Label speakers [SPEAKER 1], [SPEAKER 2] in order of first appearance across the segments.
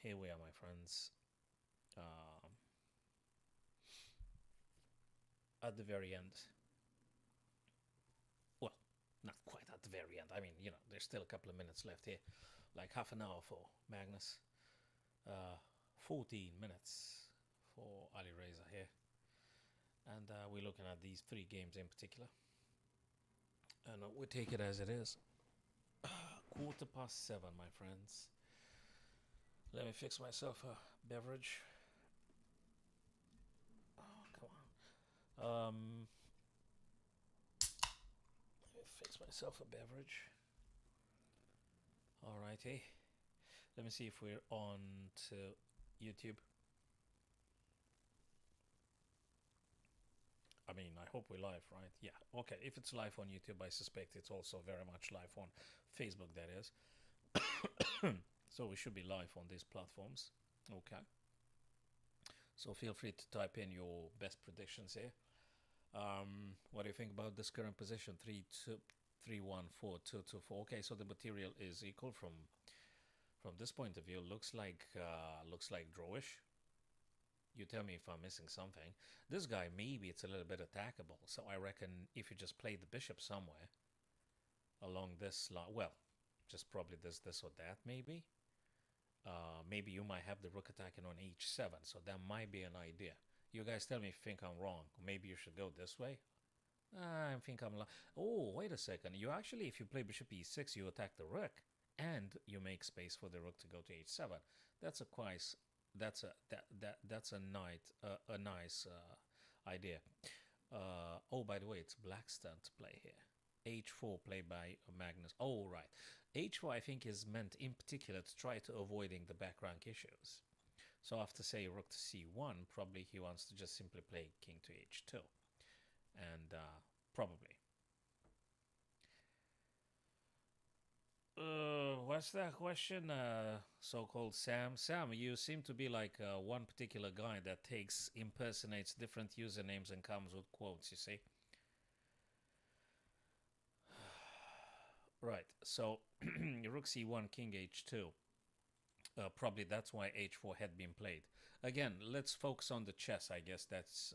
[SPEAKER 1] Here we are, my friends. Um, at the very end. Well, not quite at the very end. I mean, there's still a couple of minutes left here. Like half an hour for Magnus. 14 minutes for Ali Reza here. And we're looking at these three games in particular. And we take it as it is. 7:15, my friends. Let me fix myself a beverage. Oh, come on. Let me fix myself a beverage. Alrighty. Let me see if we're on to YouTube. I mean, I hope we're live, right? Yeah. Okay. If it's live on YouTube, I suspect it's also very much live on Facebook, that is. So we should be live on these platforms. Okay. So feel free to type in your best predictions here. What do you think about this current position? 3-1-4-2-2-4. Okay, so the material is equal from this point of view. Looks like drawish. You tell me if I'm missing something. This guy, maybe it's a little bit attackable. So I reckon if you just play the bishop somewhere along this line, well, just probably this or that, maybe. Maybe you might have the rook attacking on h7, so that might be an idea. You guys tell me if you think I'm wrong. Maybe you should go this way. I think I'm. Oh, wait a second. You actually, if you play bishop e6, you attack the rook, and you make space for the rook to go to h7. That's a quite. That's a nice idea. Oh, by the way, it's black's turn to play here. H4 played by Magnus. Oh, right. H4 I think is meant in particular to try to avoiding the back rank issues. So after say rook to c1, probably he wants to just simply play king to h2, and probably. What's that question? So-called Sam. Sam, you seem to be like one particular guy that impersonates different usernames and comes with quotes. You see. Right. So rook c1, king h2. Probably that's why h4 had been played. Again, let's focus on the chess. I guess that's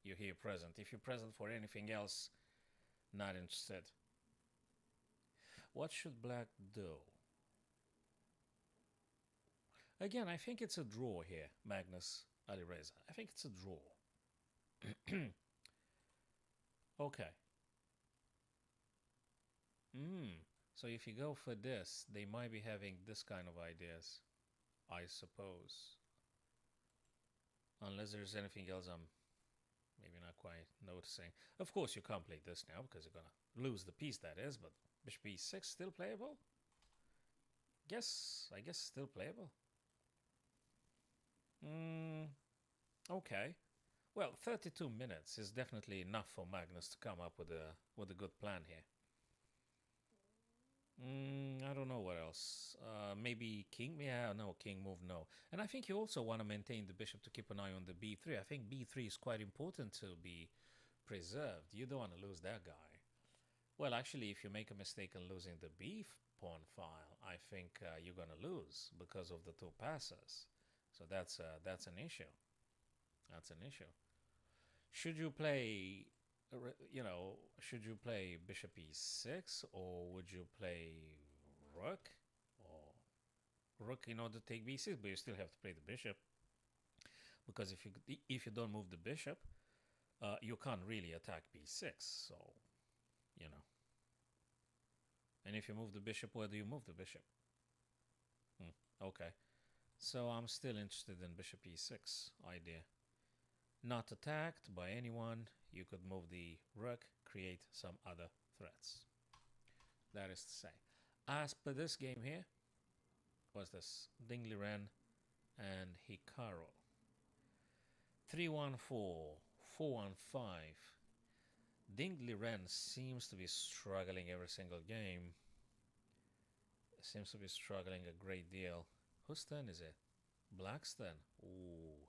[SPEAKER 1] you're here present. If you're present for anything else, not interested. What should black do? Again, I think it's a draw here, Magnus Alireza. I think it's a draw. Okay. So if you go for this, they might be having this kind of ideas, I suppose. Unless there's anything else I'm maybe not quite noticing. Of course, you can't play this now because you're going to lose the piece, that is, but bishop e6 still playable? I guess still playable. Okay. Well, 32 minutes is definitely enough for Magnus to come up with a good plan here. I don't know what else. Maybe king? Yeah, no, king move, no. And I think you also want to maintain the bishop to keep an eye on the b3. I think b3 is quite important to be preserved. You don't want to lose that guy. Well, actually, if you make a mistake in losing the b pawn file, I think you're going to lose because of the two passes. So that's an issue. That's an issue. Should you play, should you play bishop e6 or would you play rook or rook in order to take b6? But you still have to play the bishop because if you don't move the bishop, you can't really attack b6. So you know. And if you move the bishop, where do you move the bishop? Okay. So I'm still interested in bishop e6 idea. Not attacked by anyone, you could move the rook, create some other threats. That is to say. As per this game here, was this Dingley Ren and Hikaru. 3-1-4, 4-1-5. Dingley Ren seems to be struggling every single game. Seems to be struggling a great deal. Whose turn is it? Black's turn. Ooh.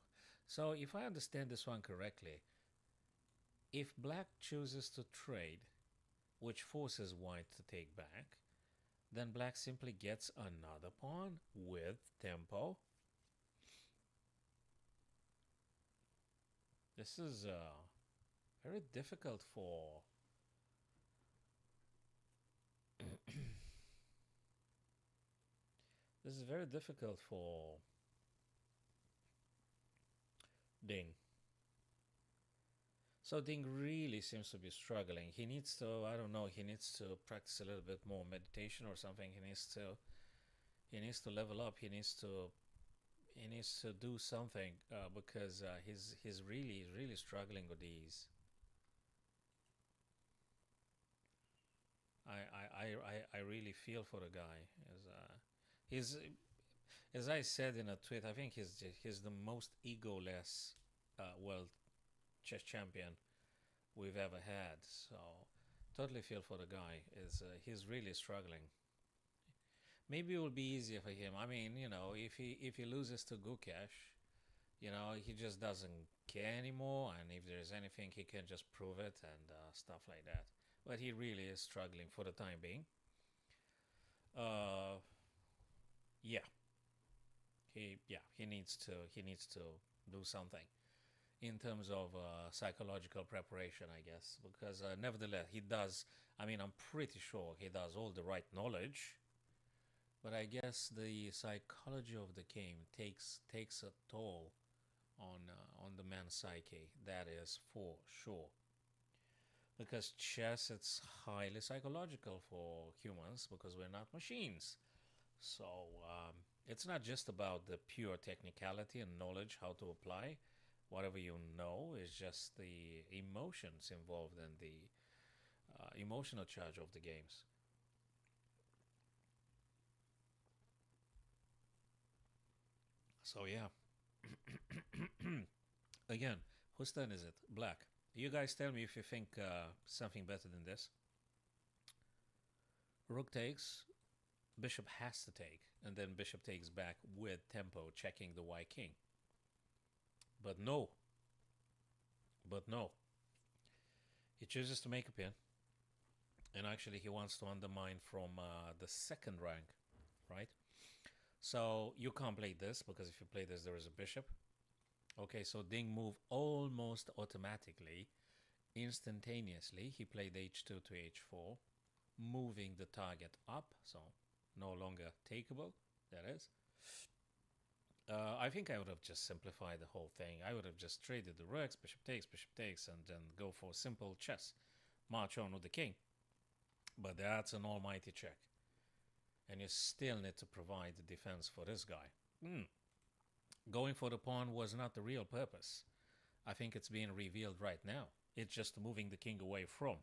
[SPEAKER 1] So if I understand this one correctly, if black chooses to trade, which forces white to take back, then black simply gets another pawn with tempo. This is very difficult for this is very difficult for Ding. So Ding really seems to be struggling. He needs to, I don't know, he needs to practice a little bit more meditation or something. He needs to level up. He needs to do something because he's really struggling with these. I really feel for the guy. He's as I said in a tweet. I think he's the most egoless world chess champion we've ever had. So totally feel for the guy. Is He's really struggling. Maybe it will be easier for him. I mean, if he loses to Gukesh, he just doesn't care anymore. And if there's anything, he can just prove it and stuff like that. But he really is struggling for the time being. Uh, yeah, he needs to do something in terms of psychological preparation, I guess, because nevertheless he does. I mean, I'm pretty sure he does all the right knowledge, but I guess the psychology of the game takes a toll on the man's psyche. That is for sure. Because chess, it's highly psychological for humans because we're not machines. So it's not just about the pure technicality and knowledge how to apply whatever you know. Is just the emotions involved and the emotional charge of the games. So yeah, again, whose turn is it? Black. You guys tell me if you think something better than this. Rook takes, bishop has to take, and then bishop takes back with tempo, checking the white king. But no, but no. He chooses to make a pin, and actually he wants to undermine from the second rank, right? So you can't play this because if you play this, there is a bishop. Okay, so Ding move almost automatically, instantaneously. He played h2 to h4, moving the target up, so no longer takeable. That is. I think I would have just simplified the whole thing. I would have just traded the rooks, bishop takes, and then go for simple chess. March on with the king. But that's an almighty check. And you still need to provide the defense for this guy. Going for the pawn was not the real purpose. I think it's being revealed right now. It's just moving the king away from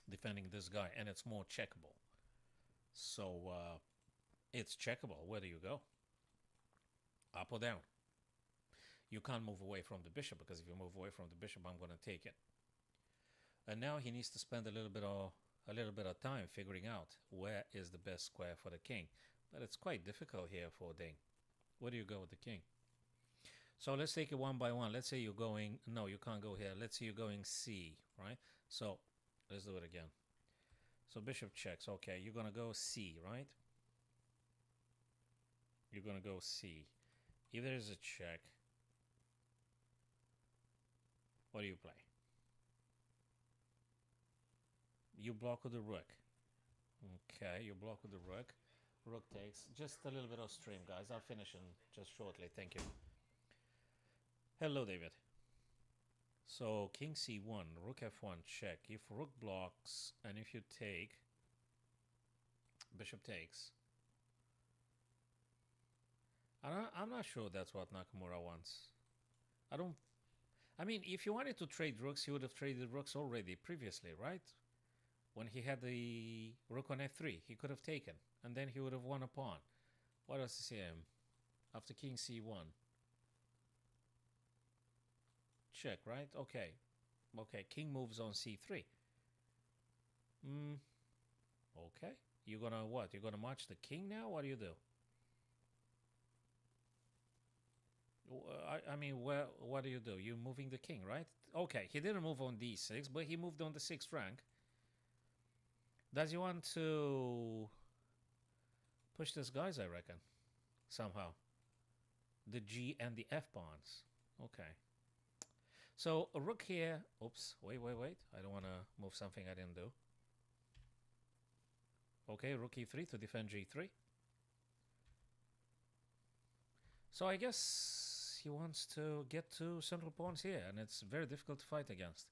[SPEAKER 1] defending this guy, and it's more checkable. So it's checkable whether you go up or down. You can't move away from the bishop because if you move away from the bishop, I'm going to take it. And now he needs to spend a little bit of time figuring out where is the best square for the king. But it's quite difficult here for Ding. Where do you go with the king? So let's take it one by one. Let's say you're going, no, you can't go here. Let's say you're going C, right? So let's do it again. So bishop checks. Okay, you're going to go C, right? You're going to go C. If there's a check, what do you play? You block with the rook. Okay, you block with the rook. Rook takes. Just a little bit of stream, guys. I'll finish in just shortly. Thank you. Hello, David. So king c1, rook f1, check. If rook blocks and if you take, bishop takes. I'm not sure that's what Nakamura wants. I mean, if you wanted to trade rooks, he would have traded rooks already previously, right? When he had the rook on f3, he could have taken, and then he would have won a pawn. What does he say? After king c1. Check, right? Okay. Okay, king moves on c3. Okay. You're gonna what? You're gonna march the king now? What do you do? I mean, what do you do? You're moving the king, right? Okay, he didn't move on d6, but he moved on the 6th rank. Does he want to push these guys, I reckon, somehow? The G and the F pawns. Okay. So a rook here. Oops. Wait. I don't want to move something I didn't do. Okay, rook e3 to defend g3. So I guess he wants to get two central pawns here, and it's very difficult to fight against.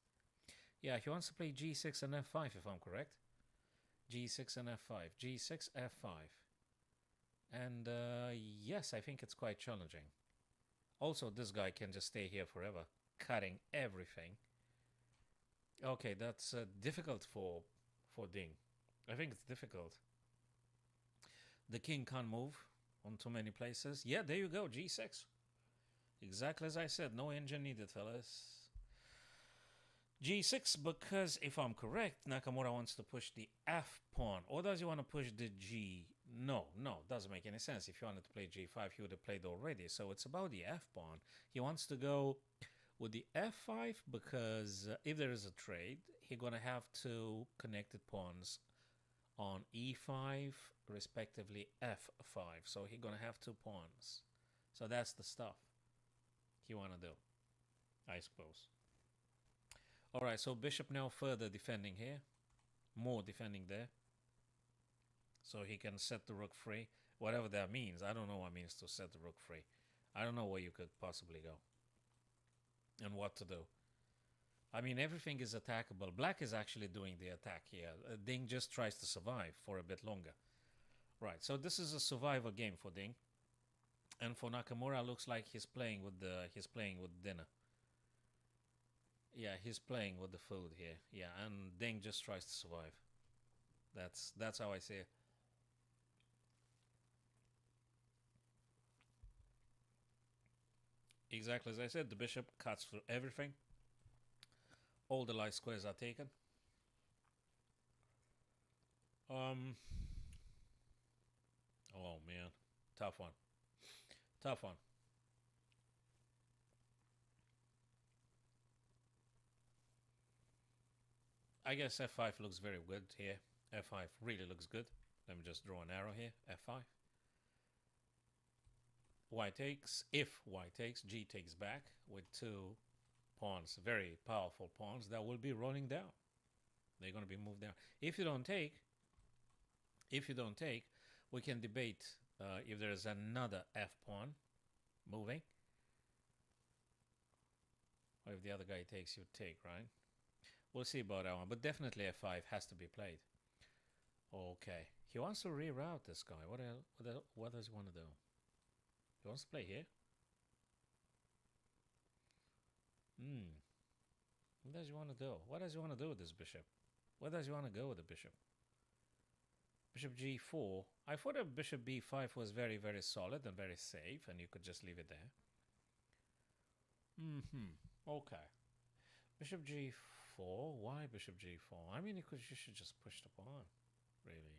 [SPEAKER 1] Yeah, he wants to play g6 and f5, if I'm correct. G6 and f5. G6, f5. And yes, I think it's quite challenging. Also, this guy can just stay here forever, cutting everything. Okay, that's difficult for Ding. I think it's difficult. The king can't move on too many places. Yeah, there you go, g6. Exactly as I said, no engine needed, fellas. g6, because if I'm correct, Nakamura wants to push the f pawn. Or does he want to push the g? No, doesn't make any sense. If he wanted to play g5, he would have played already. So it's about the f pawn. He wants to go with the f5 because if there is a trade, he's going to have two connected pawns on e5, respectively f5. So he's going to have two pawns. So that's the stuff he want to do, I suppose. All right, so bishop now further defending here. More defending there. So he can set the rook free. Whatever that means. I don't know what it means to set the rook free. I don't know where you could possibly go. And what to do. I mean, everything is attackable. Black is actually doing the attack here. Ding just tries to survive for a bit longer. Right, so this is a survival game for Ding. And for Nakamura, looks like he's playing with dinner. Yeah, he's playing with the food here. Yeah, and Ding just tries to survive. That's how I see it. Exactly as I said, the bishop cuts through everything. All the light squares are taken. Oh man, tough one. Tough one. I guess f5 looks very good here. f5 really looks good. Let me just draw an arrow here. f5. White takes. If white takes, g takes back with two pawns, very powerful pawns that will be rolling down. They're going to be moved down. If you don't take, we can debate if there is another f pawn moving. Or if the other guy takes, you take, right? We'll see about that one. But definitely f5 has to be played. Okay. He wants to reroute this guy. What does he want to do? He wants to play here. What does he want to do? What does he want to do with this bishop? Where does he want to go with the bishop? Bishop g4. I thought that bishop b5 was very, very solid and very safe, and you could just leave it there. Okay. Bishop g4. Why bishop g4? I mean, you should just push the pawn. Really.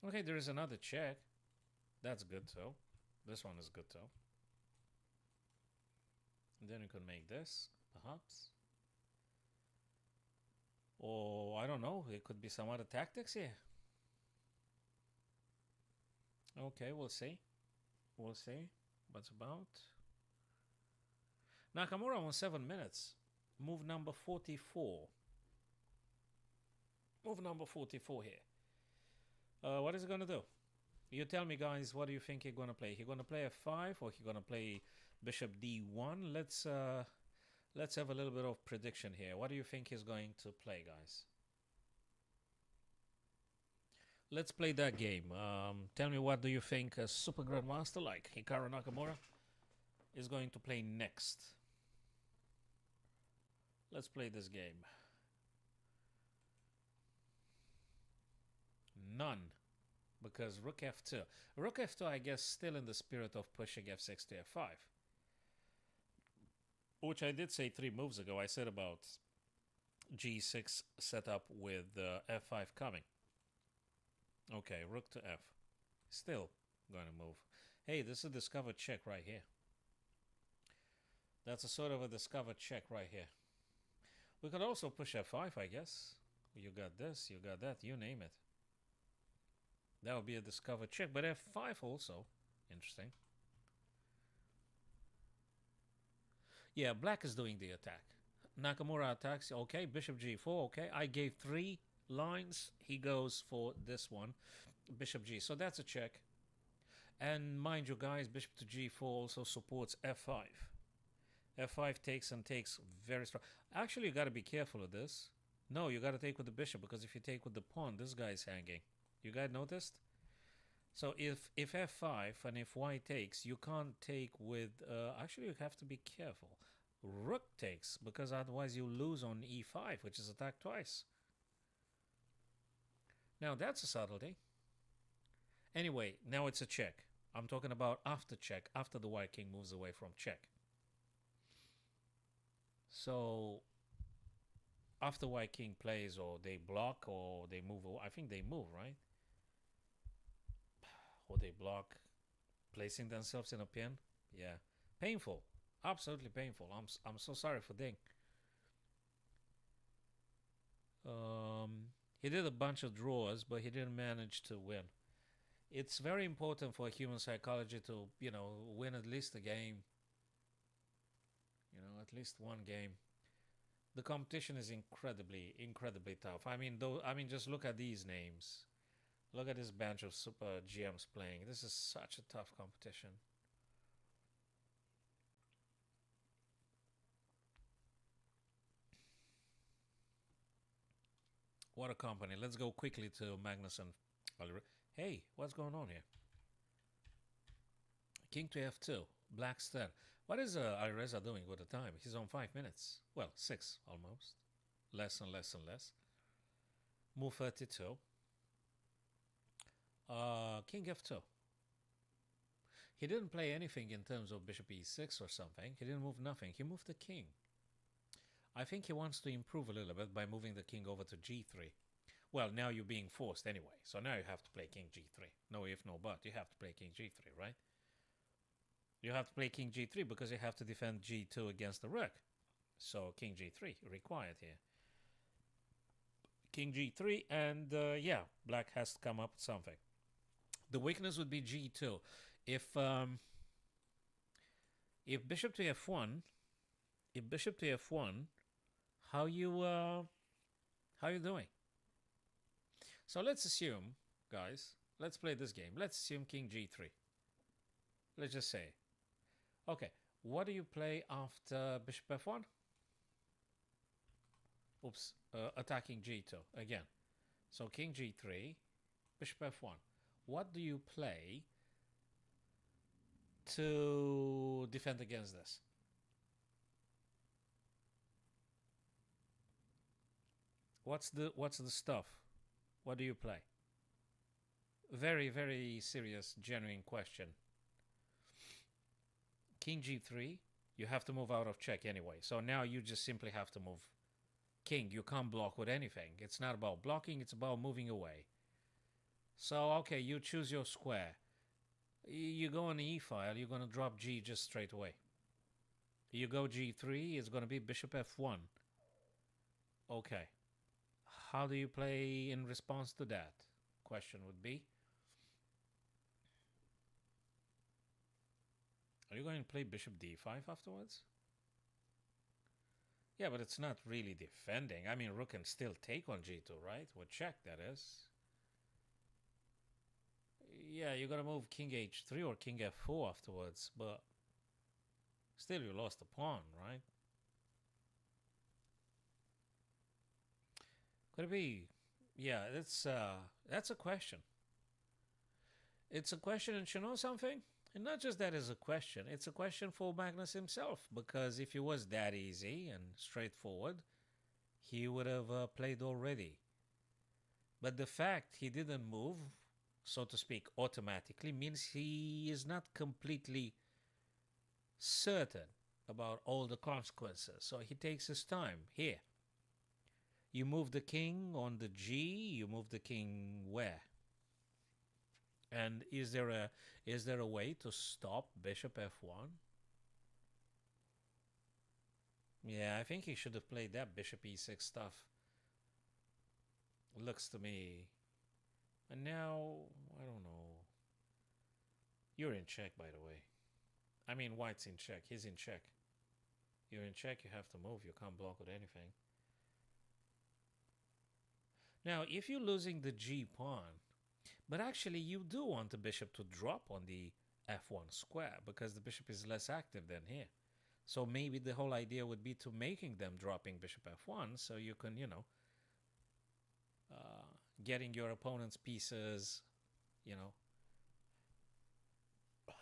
[SPEAKER 1] Okay, there is another check. That's good too. This one is good too. And then you could make this, perhaps. Or, I don't know, it could be some other tactics here. Okay, we'll see. We'll see what's about. Nakamura on 7 minutes. Move number 44. Move number 44 here. What is he going to do? You tell me, guys, what do you think he's going to play? He's going to play f5 or he's going to play bishop d1? Let's have a little bit of prediction here. What do you think he's going to play, guys? Let's play that game. Tell me, what do you think a super grandmaster like Hikaru Nakamura is going to play next? Let's play this game. None. Because rook f2. Rook f2, I guess, still in the spirit of pushing f6 to f5. Which I did say 3 moves ago. I said about g6 setup with f5 coming. Okay, rook to f. Still going to move. Hey, this is a discovered check right here. That's a sort of a discovered check right here. We could also push f5, I guess. You got this, you got that, you name it. That would be a discovered check, but f5 also. Interesting. Yeah, black is doing the attack. Nakamura attacks. Okay, bishop g4. Okay, I gave 3 lines. He goes for this one, bishop g. So that's a check. And mind you, guys, bishop to g4 also supports f5. f5 takes and takes very strong. Actually, you got to be careful of this. No, you got to take with the bishop, because if you take with the pawn, this guy's hanging. You guys noticed? So if f5 and if white takes, you can't take with. Actually, you have to be careful. Rook takes, because otherwise you lose on e5, which is attacked twice. Now that's a subtlety. Anyway, now it's a check. I'm talking about after check, after the white king moves away from check. So after white king plays, or they block, or they move, I think they move, right? Or they block, placing themselves in a pin. Yeah, painful, absolutely painful. I'm so sorry for Ding. He did a bunch of draws, but he didn't manage to win. It's very important for human psychology to, win at least a game. At least one game. The competition is incredibly, incredibly tough. Just look at these names. Look at this bunch of super GMs playing. This is such a tough competition. What a company. Let's go quickly to Magnuson. Hey, what's going on here? King to f2. Black's turn. What is Ireza doing with the time? He's on 5 minutes. Well, 6 almost. Less and less and less. Move 32. King f2. He didn't play anything in terms of bishop e6 or something. He didn't move nothing. He moved the king. I think he wants to improve a little bit by moving the king over to g3. Well, now you're being forced anyway. So now you have to play king g3. No if, no but. You have to play king g3, right? You have to play king g3 because you have to defend g2 against the rook. So king g3 required here. King g3, and black has to come up with something. The weakness would be g2. If bishop to f1, how you doing? So let's assume, guys, let's play this game. Let's assume king g3. Let's just say. Okay, what do you play after bishop f1? Oops, attacking g2 again. So king g3, bishop f1. What do you play to defend against this? What's the stuff? What do you play? Very, very serious, genuine question. King g3, you have to move out of check anyway. So now you just simply have to move king. You can't block with anything. It's not about blocking, it's about moving away. So, okay, you choose your square. You go on the e-file, you're going to drop g just straight away. You go g3, it's going to be bishop f1. Okay. How do you play in response to that? Question would be, are you going to play bishop d5 afterwards? Yeah, but it's not really defending. I mean, rook can still take on g2, right? With check, that is. Yeah, you're going to move king h3 or king f4 afterwards, but still you lost a pawn, right? Could it be? Yeah, that's a question. It's a question, and you know something? And not just that is a question, it's a question for Magnus himself, because if it was that easy and straightforward, he would have played already. But the fact he didn't move, so to speak, automatically means he is not completely certain about all the consequences. So he takes his time. Here, you move the king on the G, you move the king where? And is there a way to stop bishop f1? Yeah, I think he should have played that bishop e6 stuff. Looks to me. And now, I don't know. You're in check, by the way. I mean, white's in check. He's in check. You're in check, you have to move. You can't block with anything. Now, if you're losing the G pawn, but actually you do want the bishop to drop on the F1 square because the bishop is less active than here. So maybe the whole idea would be to making them dropping bishop F1 so you can, getting your opponent's pieces, you know,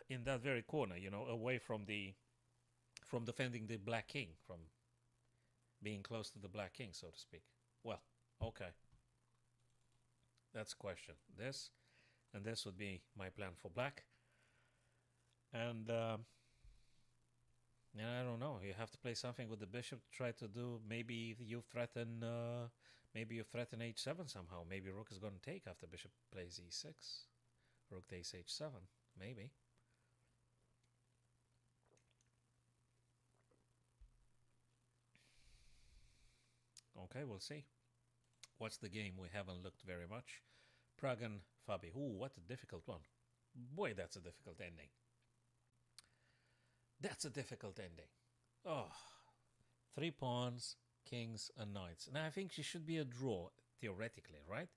[SPEAKER 1] in that very corner, away from defending the black king, from being close to the black king, so to speak. Well, okay. That's a question. This and this would be my plan for black. And I don't know. You have to play something with the bishop. Try to do maybe you threaten h7 somehow. Maybe rook is going to take after bishop plays e6. Rook takes h7. Maybe. Okay, we'll see. What's the game? We haven't looked very much. Pragan Fabi. Ooh, what a difficult one. Boy, that's a difficult ending. That's a difficult ending. Oh, 3 pawns, kings, and knights. Now, I think she should be a draw, theoretically, right?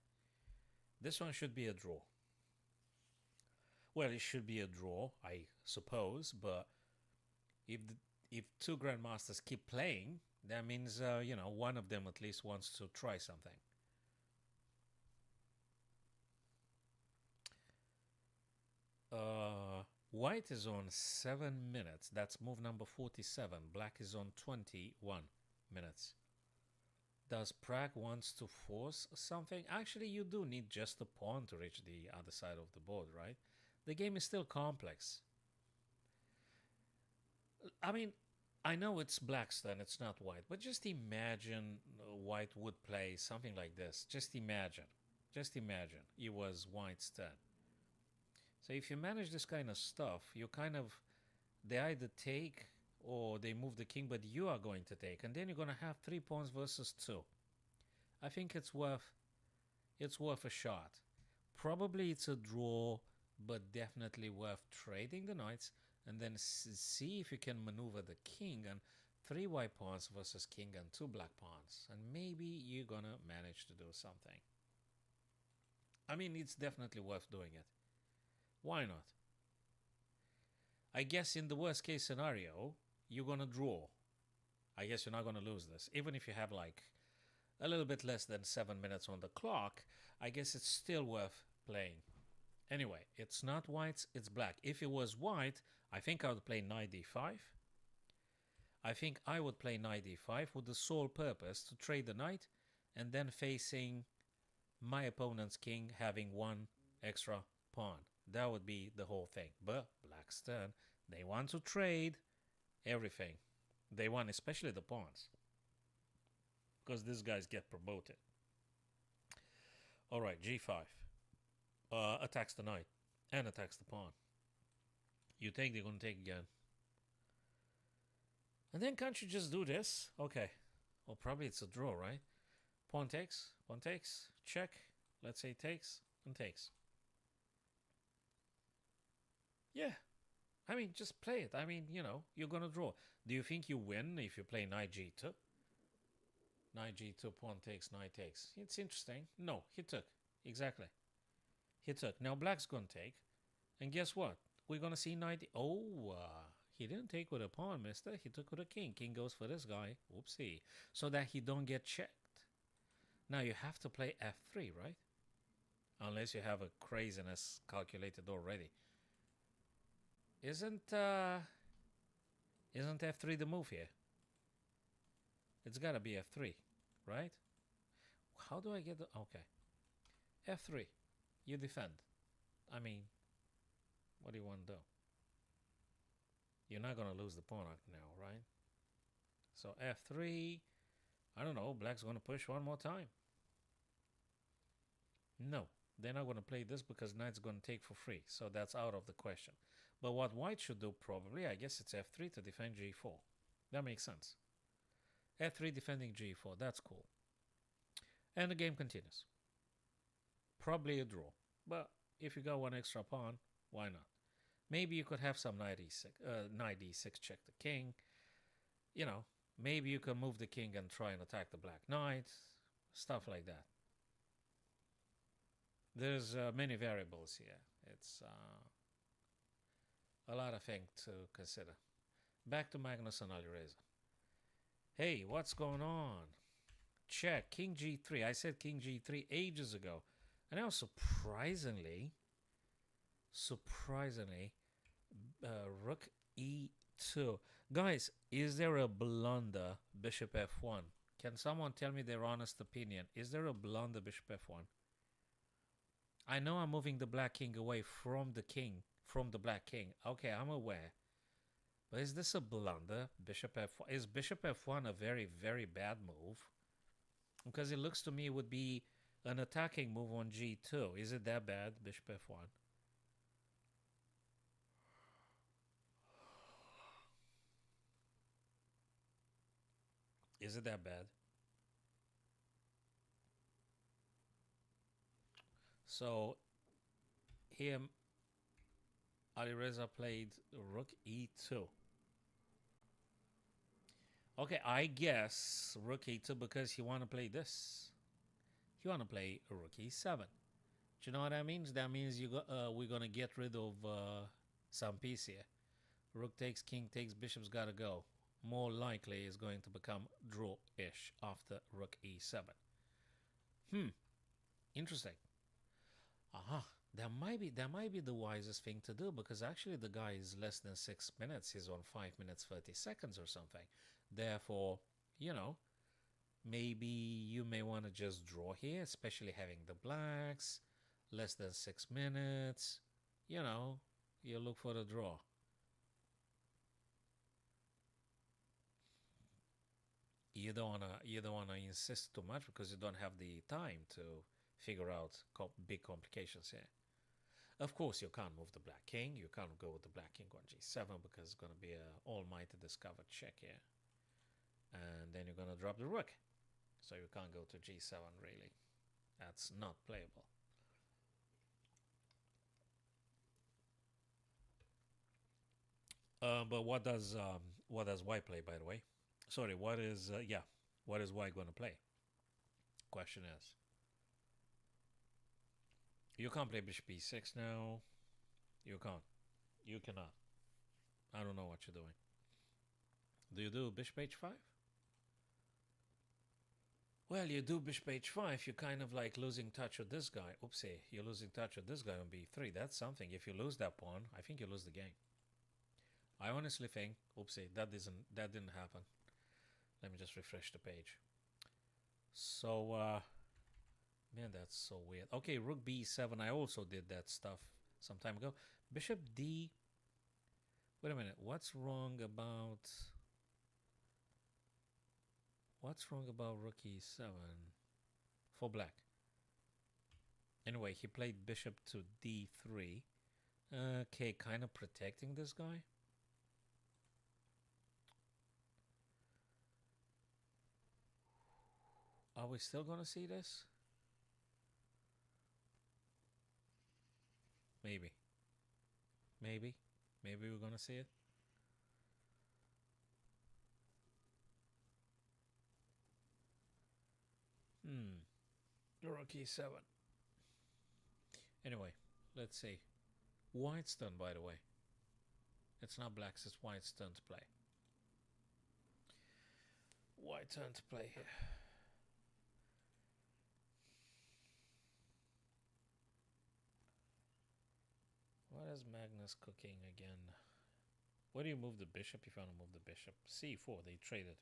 [SPEAKER 1] This one should be a draw. Well, it should be a draw, I suppose, but if two grandmasters keep playing, that means, one of them at least wants to try something. White is on 7 minutes. That's move number 47. Black is on 21 minutes. Does Prague wants to force something? Actually, you do need just a pawn to reach the other side of the board, right? The game is still complex. I mean, I know it's black's turn, it's not white, but just imagine white would play something like this. Just imagine. Just imagine it was white's turn. So if you manage this kind of stuff, they either take or they move the king, but you are going to take, and then you're going to have 3 pawns versus 2. I think it's worth a shot. Probably it's a draw, but definitely worth trading the knights and then see if you can maneuver the king and 3 white pawns versus king and 2 black pawns, and maybe you're going to manage to do something. I mean, it's definitely worth doing it. Why not? I guess in the worst case scenario, you're going to draw. I guess you're not going to lose this. Even if you have like a little bit less than 7 minutes on the clock, I guess it's still worth playing. Anyway, it's not white, it's black. If it was white, I think I would play knight d5. I think I would play knight d5 with the sole purpose to trade the knight and then facing my opponent's king having 1 extra pawn. That would be the whole thing. But black's turn, they want to trade everything. They want especially the pawns, because these guys get promoted. All right, g5. Attacks the knight and attacks the pawn. You take, they're going to take again. And then can't you just do this? Okay. Well, probably it's a draw, right? Pawn takes, check. Let's say takes and takes. Yeah. I mean, just play it. I mean, you're going to draw. Do you think you win if you play knight g2? Knight g2, pawn takes, knight takes. It's interesting. No, he took. Exactly. He took. Now black's going to take. And guess what? We're going to see knight... he didn't take with a pawn, mister. He took with a king. King goes for this guy. Oopsie. So that he don't get checked. Now you have to play f3, right? Unless you have a craziness calculated already. Isn't f3 the move here? It's gotta be f3, right? How do I get the... Okay. f3. You defend. I mean, what do you want to do? You're not gonna lose the pawn now, right? So f3... I don't know, black's gonna push one more time. No, they're not gonna play this because knight's gonna take for free. So that's out of the question. But what white should do probably, I guess it's f3 to defend g4. That makes sense. f3 defending g4, that's cool. And the game continues. Probably a draw. But if you got 1 extra pawn, why not? Maybe you could have some knight e6 check the king. You know, maybe you can move the king and try and attack the black knight, stuff like that. There's many variables here. It's a lot of things to consider. Back to Magnus and Alireza. Hey, what's going on? Check King G3. I said King G3 ages ago, and now surprisingly, Rook E2. Guys, is there a blunder Bishop F1? Can someone tell me their honest opinion? Is there a blunder Bishop F1? I know I'm moving the black king away from the king, from the black king. Okay, I'm aware. But is this a blunder? Bishop F1? Is Bishop F1 a very, very bad move? Because it looks to me it would be an attacking move on G2. Is it that bad, Bishop F1? Is it that bad? So here Alireza played Rook E2. Okay, I guess Rook E2 because he want to play this. He want to play Rook E7. Do you know what that means? That means we're going to get rid of some piece here. Rook takes, king takes, bishop's got to go. More likely is going to become draw-ish after Rook E7. Interesting. Aha, that might be the wisest thing to do because actually the guy is less than 6 minutes. He's on 5 minutes 30 seconds or something. Therefore, you know, maybe you may want to just draw here, especially having the blacks. Less than 6 minutes. You know, you look for the draw. You don't wanna insist too much because you don't have the time to figure out big complications here. Of course, you can't move the black king. You can't go with the black king on g7 because it's going to be an almighty discovered check here. And then you're going to drop the rook. So you can't go to g7 really. That's not playable. But what does white play, by the way? Sorry, what is white going to play? Question is, you can't play bishop e6 now. You can't. You cannot. I don't know what you're doing. Do you do bishop h5? Well, you do bishop h5, you're kind of like losing touch with this guy. Oopsie, you're losing touch with this guy on b3. That's something. If you lose that pawn, I think you lose the game. I honestly think, oopsie, that didn't happen. Let me just refresh the page. So, man, that's so weird. Okay, rook b7. I also did that stuff some time ago. Bishop d. Wait a minute. What's wrong about rook e7 for black? Anyway, he played bishop to d3. Okay, kind of protecting this guy. Are we still gonna see this? Maybe. Maybe we're gonna see it. Rook e7. Anyway, let's see. White's turn, by the way. It's not black's, it's white's turn to play. White turn to play here. What is Magnus cooking again? Where do you move the bishop if you want to move the bishop? c4, they traded.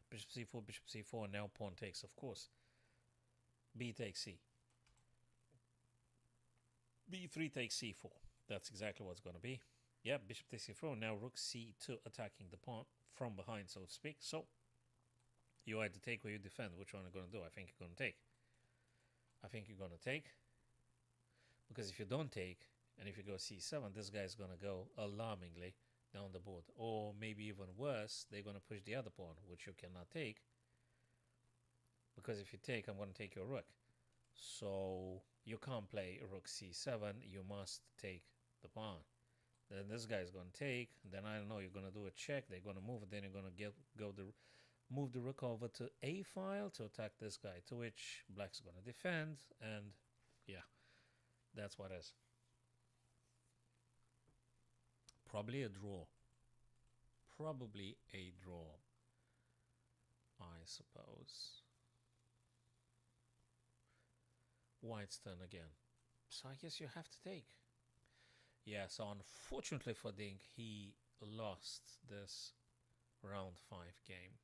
[SPEAKER 1] Bishop c4, now pawn takes, of course. B takes c. b3 takes c4. That's exactly what's going to be. Yeah, bishop takes c4. Now rook c2 attacking the pawn from behind, so to speak. So you either take or you defend. Which one are you going to do? I think you're going to take. Because if you don't take, and if you go c7, this guy is going to go alarmingly down the board. Or maybe even worse, they're going to push the other pawn, which you cannot take. Because if you take, I'm going to take your rook. So you can't play rook c7. You must take the pawn. Then this guy's going to take. Then I don't know. You're going to do a check. They're going to move it. Then you're going to move the rook over to a file to attack this guy. To which black's going to defend. And yeah, that's what it is. Probably a draw. Probably a draw, I suppose. White's turn again. So I guess you have to take. Yeah, so unfortunately for Dink, he lost this round 5 game.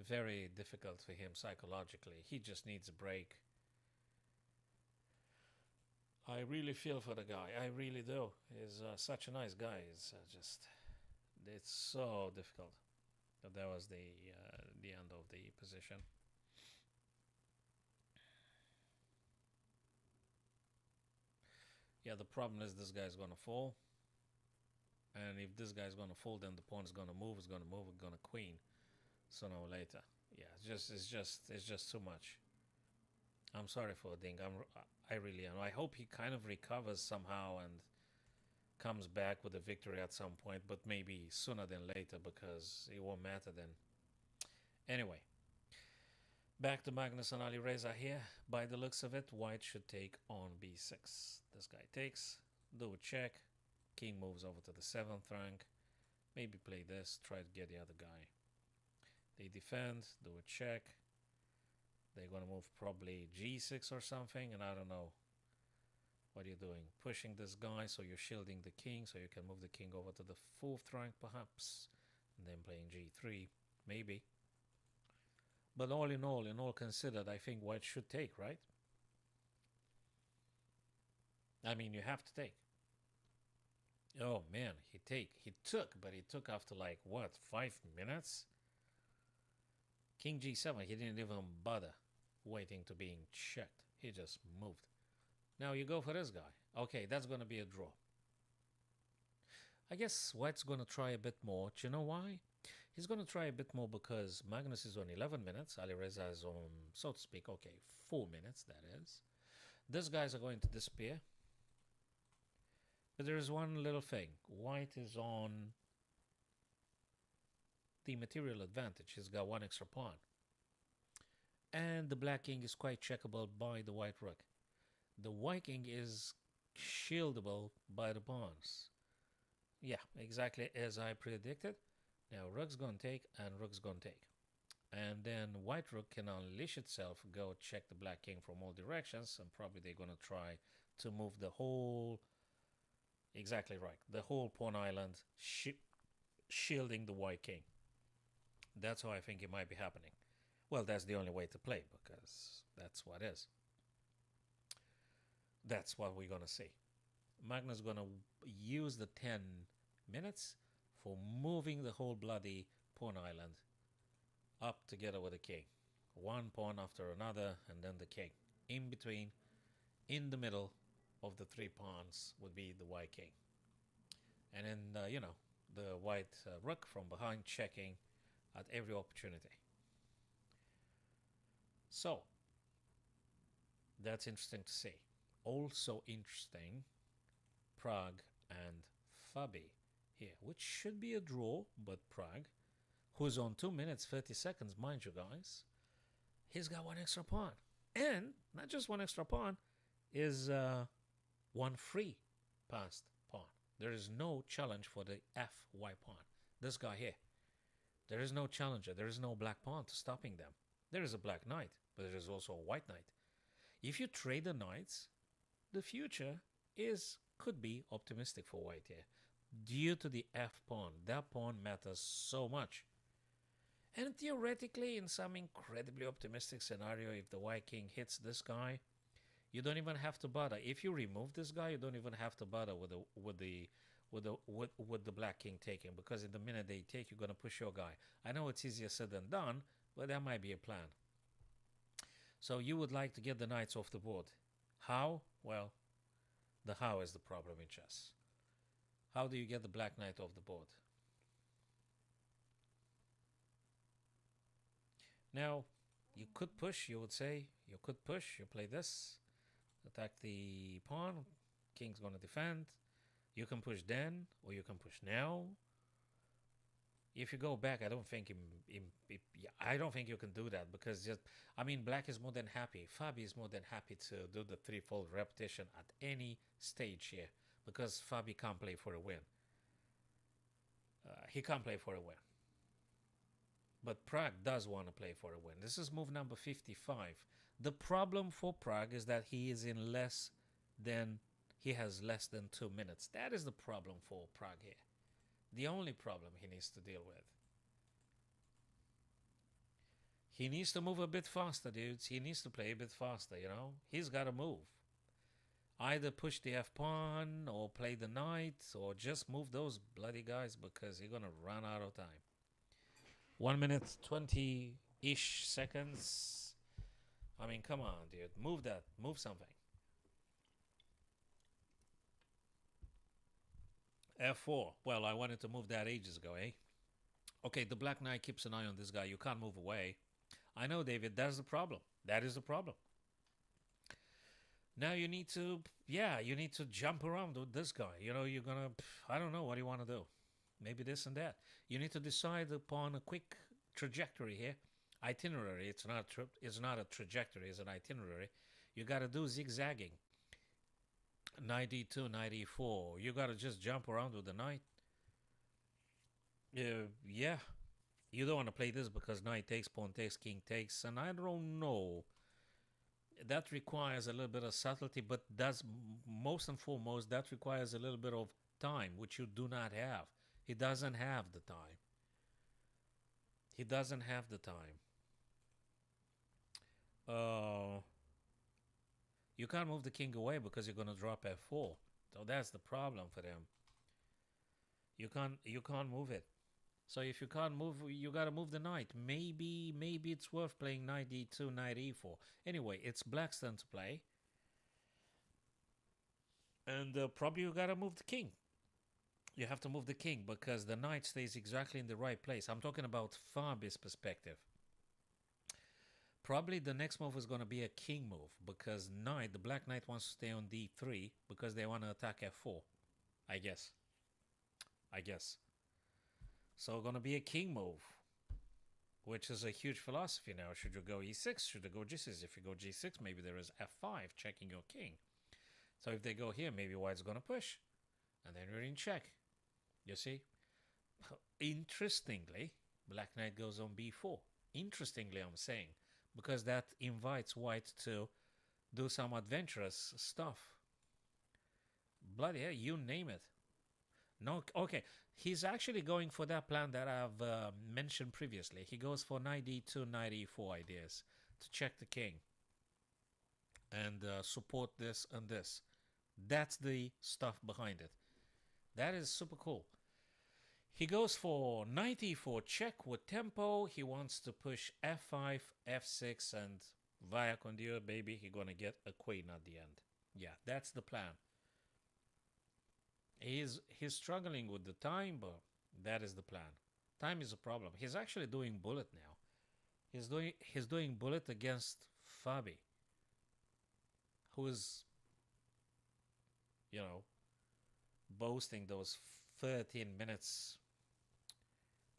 [SPEAKER 1] Very difficult for him psychologically. He just needs a break. I really feel for the guy. I really do. He's such a nice guy. It's so difficult. But that was the end of the position. Yeah, the problem is this guy's gonna fall. And if this guy's gonna fall, then the pawn is gonna move, it's gonna move, it's gonna queen. Sooner or later. Yeah, it's just too much. I'm sorry for Ding. I really am. I hope he kind of recovers somehow and comes back with a victory at some point, but maybe sooner than later because it won't matter then. Anyway, back to Magnus and Ali Reza here. By the looks of it, White should take on b6. This guy takes, do a check, king moves over to the 7th rank, maybe play this, try to get the other guy. They defend, do a check. They're going to move probably g6 or something, and I don't know. What are you doing? Pushing this guy, so you're shielding the king, so you can move the king over to the 4th rank perhaps, and then playing g3, maybe. But all in all considered, I think White should take, right? I mean, you have to take. Oh man, he took, but he took after like what, 5 minutes? King g7, he didn't even bother waiting to being checked. He just moved. Now you go for this guy. Okay, that's going to be a draw. I guess White's going to try a bit more. Do you know why? He's going to try a bit more because Magnus is on 11 minutes. Ali Reza is on, so to speak, okay, 4 minutes, that is. These guys are going to disappear. But there is one little thing. White is on the material advantage. He's got 1 extra pawn. And the black king is quite checkable by the white rook. The white king is shieldable by the pawns. Yeah, exactly as I predicted. Now rook's gonna take and rook's gonna take. And then white rook can unleash itself, go check the black king from all directions, and probably they're gonna try to move the whole, exactly right, the whole pawn island, shielding the white king. That's how I think it might be happening. Well, that's the only way to play, because that's what is. That's what we're gonna see. Magnus gonna use the 10 minutes for moving the whole bloody pawn island up together with the king. 1 pawn after another, and then the king. In between, in the middle of the 3 pawns would be the white king. And then, the white rook from behind checking at every opportunity. So, that's interesting to see. Also interesting, Prague and Fabi here, which should be a draw, but Prague, who's on 2 minutes 30 seconds, mind you guys, he's got 1 extra pawn. And not just 1 extra pawn, is 1 free passed pawn. There is no challenge for the FY pawn. This guy here. There is no challenger. There is no black pawn to stopping them. There is a black knight, but there is also a white knight. If you trade the knights, the future could be optimistic for white here. Due to the F pawn. That pawn matters so much. And theoretically, in some incredibly optimistic scenario, if the white king hits this guy, you don't even have to bother. If you remove this guy, you don't even have to bother with the black king taking, because in the minute they take, you're gonna push your guy. I know it's easier said than done, but that might be a plan. So you would like to get the knights off the board. How? Well, the how is the problem in chess. How do you get the black knight off the board? Now, you could push, you would say. You could push, you play this. Attack the pawn. King's going to defend. You can push then, or you can push now. If you go back, I don't think yeah, I don't think you can do that because just I mean, Black is more than happy. Fabi is more than happy to do the threefold repetition at any stage here because Fabi can't play for a win. He can't play for a win. But Prague does want to play for a win. This is move number 55. The problem for Prague is that he has less than 2 minutes. That is the problem for Prague here. The only problem he needs to deal with. He needs to move a bit faster, dudes. He needs to play a bit faster, you know? He's got to move. Either push the F pawn or play the knight or just move those bloody guys because you're going to run out of time. 1 minute 20-ish seconds. I mean, come on, dude. Move that. Move something. F4. Well, I wanted to move that ages ago, eh? Okay, the Black Knight keeps an eye on this guy. You can't move away. I know, David. That's the problem. That is the problem. Now you need to, you need to jump around with this guy. You know, you're going to, I don't know what you want to do. Maybe this and that. You need to decide upon a quick trajectory here. Itinerary. It's not a trajectory. It's an itinerary. You got to do zigzagging. 92, 94. You got to just jump around with the knight. Yeah. You don't want to play this because knight takes, pawn takes, king takes. And I don't know. That requires a little bit of subtlety. But that's most and foremost, that requires a little bit of time, which you do not have. He doesn't have the time. He doesn't have the time. You can't move the king away because you're going to drop f4. So that's the problem for them. You can't move it. So if you can't move, you got to move the knight. Maybe it's worth playing knight d2, knight e4. Anyway, it's Black's turn to play. And probably you got to move the king. You have to move the king because the knight stays exactly in the right place. I'm talking about Fabi's perspective. Probably the next move is going to be a king move because the black knight wants to stay on d3 because they want to attack f4. I guess. So going to be a king move, which is a huge philosophy now. Should you go e6? Should you go g6? If you go g6, maybe there is f5 checking your king. So if they go here, maybe white's going to push. And then you're in check. You see? Interestingly, black knight goes on b4. Interestingly, I'm saying. Because that invites white to do some adventurous stuff. Bloody hell, you name it. No, okay. He's actually going for that plan that I've mentioned previously. He goes for knight d2, knight e4 ideas to check the king. And support this and this. That's the stuff behind it. That is super cool. He goes for knight e4 check with tempo. He wants to push f5, f6, and via conduit, baby, he's going to get a queen at the end. Yeah, that's the plan. He's struggling with the time, but that is the plan. Time is a problem. He's actually doing bullet now. He's doing bullet against Fabi, who is, you know, boasting those 13 minutes,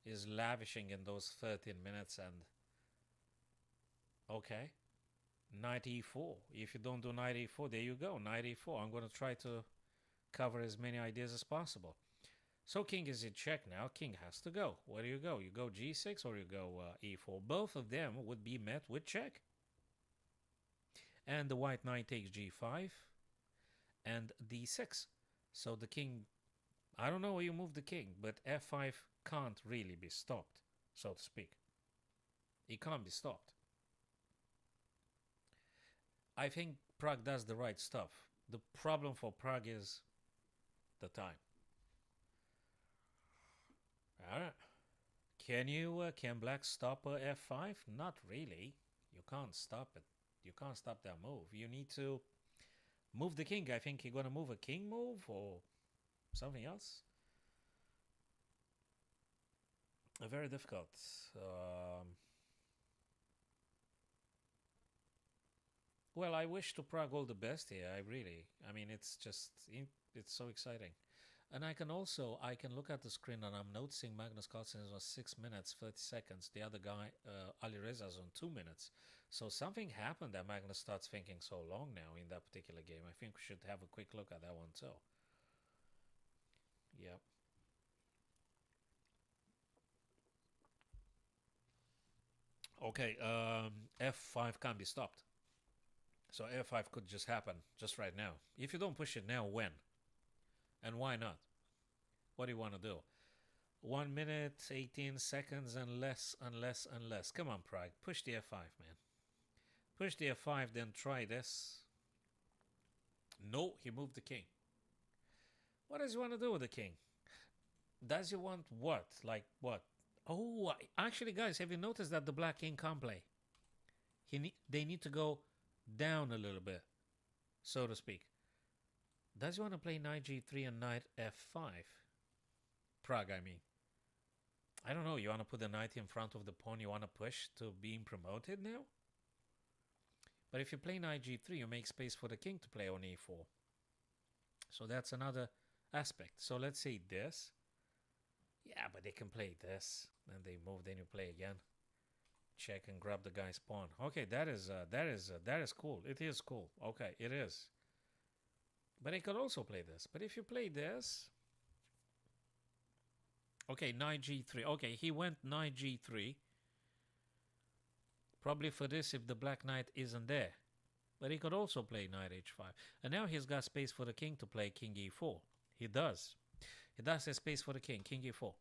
[SPEAKER 1] is lavishing in those 13 minutes. And okay, knight e4. If you don't do knight e4, there you go, knight e4. I'm going to try to cover as many ideas as possible. So king is in check now. King has to go. Where do you go? You go g6 or you go e4. Both of them would be met with check. And the white knight takes g5 and d6. So the king, I don't know where you move the king, but f5 can't really be stopped, so to speak. It can't be stopped. I think Prague does the right stuff. The problem for Prague is the time. All right. Can black stop a f5? Not really. You can't stop it. You can't stop that move. You need to move the king. I think you're going to move a king move or something else. Very difficult. Well, I wish to Prague all the best here. I mean, it's just, it's so exciting. And I can look at the screen and I'm noticing Magnus Carlsen was 6 minutes 30 seconds. The other guy, Ali Reza's on 2 minutes. So something happened that Magnus starts thinking so long now in that particular game. I think we should have a quick look at that one too. Yep. Okay, F5 can't be stopped. So F5 could just happen just right now. If you don't push it now, when? And why not? What do you want to do? 1 minute, 18 seconds, and less, and less, and less. Come on, Prague. Push the F5, man. Push the F5, then try this. No, he moved the king. What does he want to do with the king? Does he want what? Like what? Oh, actually, guys, have you noticed that the black king can't play? They need to go down a little bit, so to speak. Does he want to play knight g3 and knight f5? Prague, I mean. I don't know. You want to put the knight in front of the pawn you want to push to being promoted now? But if you play knight g3, you make space for the king to play on e4. So that's another aspect. So let's say this. Yeah, but they can play this. Then they move, then you play again. Check and grab the guy's pawn. Okay, that is cool. It is cool. Okay, it is. But he could also play this. But if you play this... Okay, knight g3. Okay, he went knight g3. Probably for this if the black knight isn't there. But he could also play knight h5. And now he's got space for the king to play king e4. He does. He does have space for the king, king e4.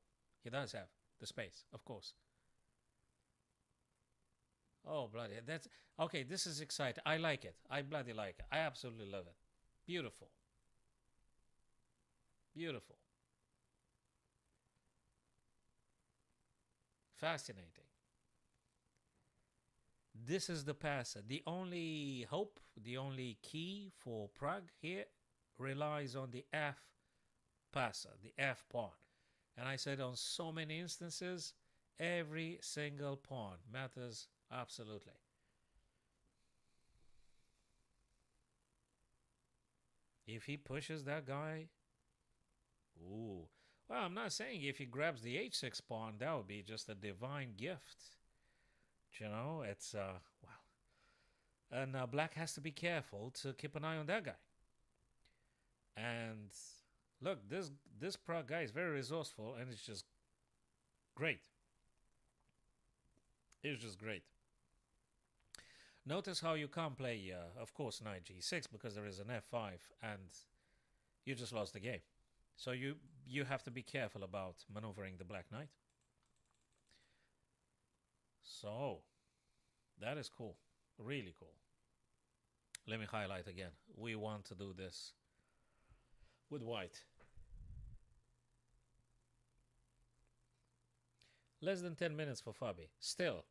[SPEAKER 1] He does have the space, of course. Oh, bloody. That's okay, this is exciting. I like it. I bloody like it. I absolutely love it. Beautiful. Beautiful. Fascinating. This is the passer. The only hope, the only key for Prague here relies on the F passer, the F pawn. And I said on so many instances, every single pawn matters absolutely. If he pushes that guy, ooh. Well, I'm not saying if he grabs the h6 pawn, that would be just a divine gift. You know, it's, wow. And black has to be careful to keep an eye on that guy. And look, this Prague guy is very resourceful, and it's just great. It's just great. Notice how you can't play, of course, knight g6 because there is an f5, and you just lost the game. So you have to be careful about maneuvering the black knight. So, that is cool. Really cool. Let me highlight again. We want to do this with white. Less than 10 minutes for Fabi. Still,